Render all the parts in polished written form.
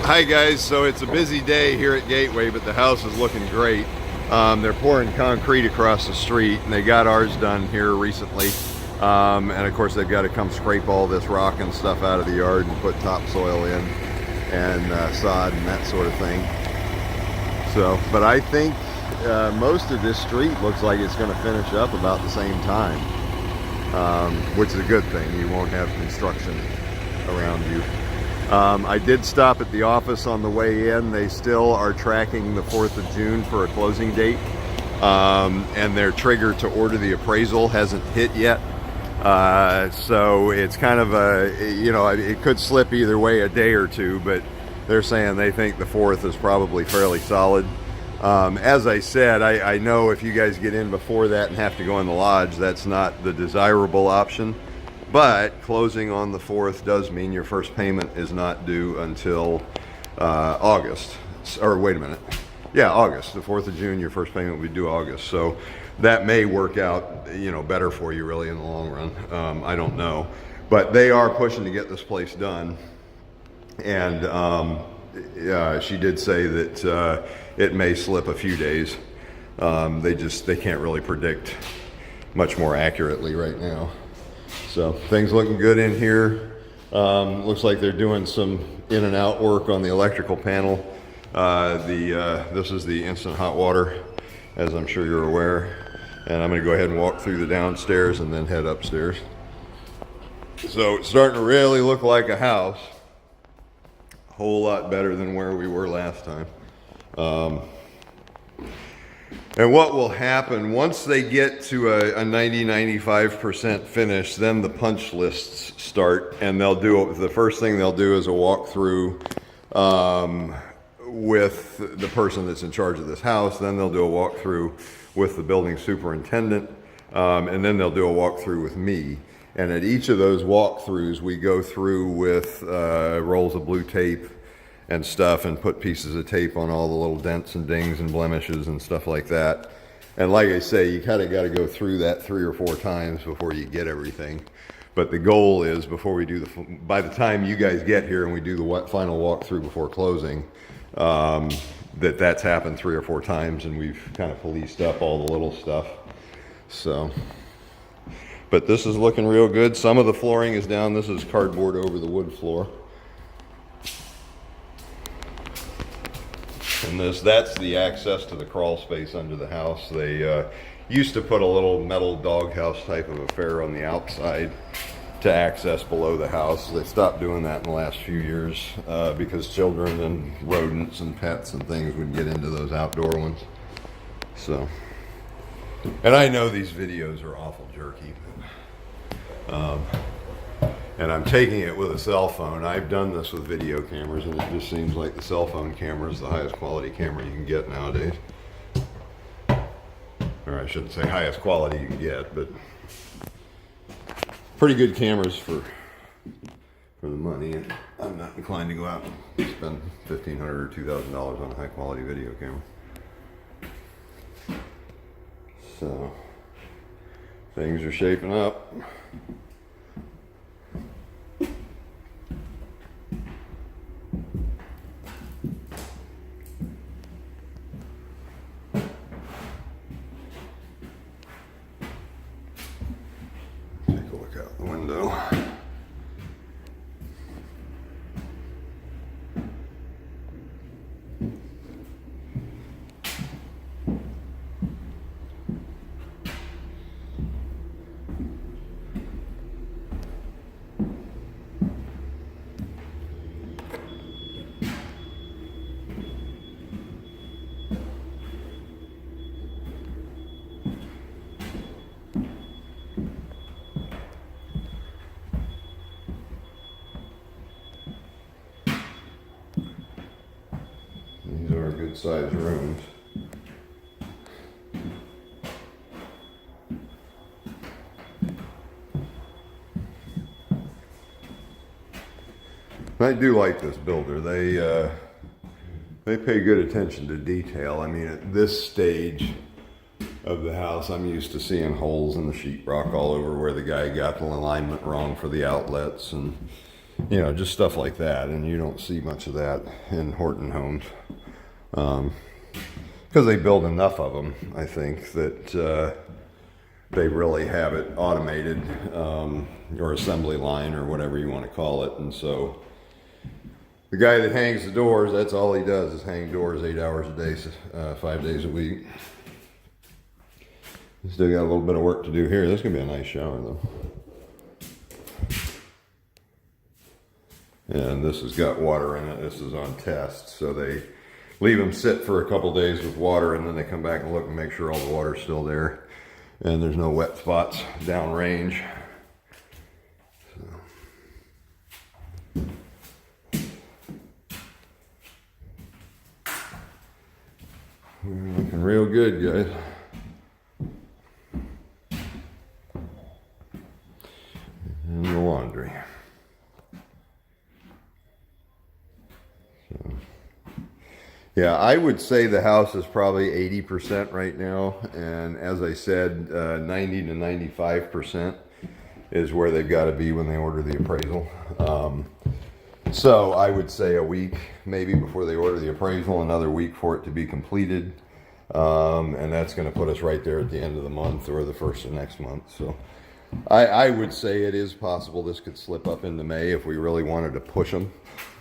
Hi guys, so it's a busy day here at Gateway, but the house is looking great. They're pouring concrete across the street, and they got ours done here recently. And of course they've got to come scrape all this rock and stuff out of the yard and put topsoil in and sod and that sort of thing. So, but I think most of this street looks like it's going to finish up about the same time, which is a good thing. You won't have construction around you. I did stop at the office on the way in. They still are tracking the 4th of June for a closing date, and their trigger to order the appraisal hasn't hit yet. So it's kind of a, you know, it could slip either way a day or two, but they're saying they think the 4th is probably fairly solid. As I said, I know if you guys get in before that and have to go in the lodge, that's not the desirable option. But closing on the 4th does mean your first payment is not due until August. Or wait a minute. Yeah, August. The 4th of June, your first payment will be due August. So that may work out, you know, better for you really in the long run. I don't know. But they are pushing to get this place done. And she did say that it may slip a few days. They can't really predict much more accurately right now. So things looking good in here. Looks like they're doing some in and out work on the electrical panel. This is the instant hot water, as I'm sure you're aware. And I'm gonna go ahead and walk through the downstairs and then head upstairs. So it's starting to really look like a house. A whole lot better than where we were last time. And what will happen once they get to a 90-95% finish, then the punch lists start, and they'll do the first thing they'll do is a walkthrough with the person that's in charge of this house. Then they'll do a walkthrough with the building superintendent, and then they'll do a walkthrough with me. And at each of those walkthroughs, we go through with rolls of blue tape and stuff and put pieces of tape on all the little dents and dings and blemishes and stuff like that. And like I say, you kind of got to go through that 3 or 4 times before you get everything. But the goal is before we do by the time you guys get here and we do the final walkthrough before closing, that's happened 3 or 4 times and we've kind of policed up all the little stuff. So, but this is looking real good. Some of the flooring is down. This is cardboard over the wood floor. And that's the access to the crawl space under the house. They used to put a little metal doghouse type of affair on the outside to access below the house. They stopped doing that in the last few years because children and rodents and pets and things would get into those outdoor ones. So, and I know these videos are awful jerky, but, and I'm taking it with a cell phone. I've done this with video cameras, and it just seems like the cell phone camera is the highest quality camera you can get nowadays. Or I shouldn't say highest quality you can get, but pretty good cameras for the money. And I'm not inclined to go out and spend $1,500 or $2,000 on a high quality video camera. So things are shaping up. Window. These are good sized rooms. I do like this builder. They pay good attention to detail. I mean, at this stage of the house, I'm used to seeing holes in the sheetrock all over where the guy got the alignment wrong for the outlets, and you know, just stuff like that. And you don't see much of that in Horton Homes. Because they build enough of them, I think, that they really have it automated, or assembly line, or whatever you want to call it. And so the guy that hangs the doors, that's all he does, is hang doors 8 hours a day, 5 days a week. Still got a little bit of work to do here. This is going to be a nice shower, though. And this has got water in it. This is on test. So they leave them sit for a couple days with water, and then they come back and look and make sure all the water's still there. And there's no wet spots downrange. So. We're looking real good, guys. And the laundry. So. Yeah, I would say the house is probably 80% right now, and as I said, 90 to 95% is where they've got to be when they order the appraisal. So I would say a week maybe before they order the appraisal, another week for it to be completed, and that's going to put us right there at the end of the month or the first of next month. So I would say it is possible this could slip up into May if we really wanted to push them,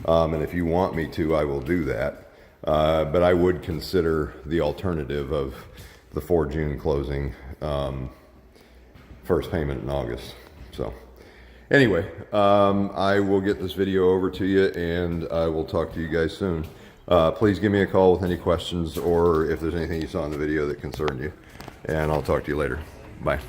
and if you want me to, I will do that. But I would consider the alternative of the 4 June closing, first payment in August. So anyway, I will get this video over to you, and I will talk to you guys soon. Please give me a call with any questions, or if there's anything you saw in the video that concerned you, and I'll talk to you later. Bye.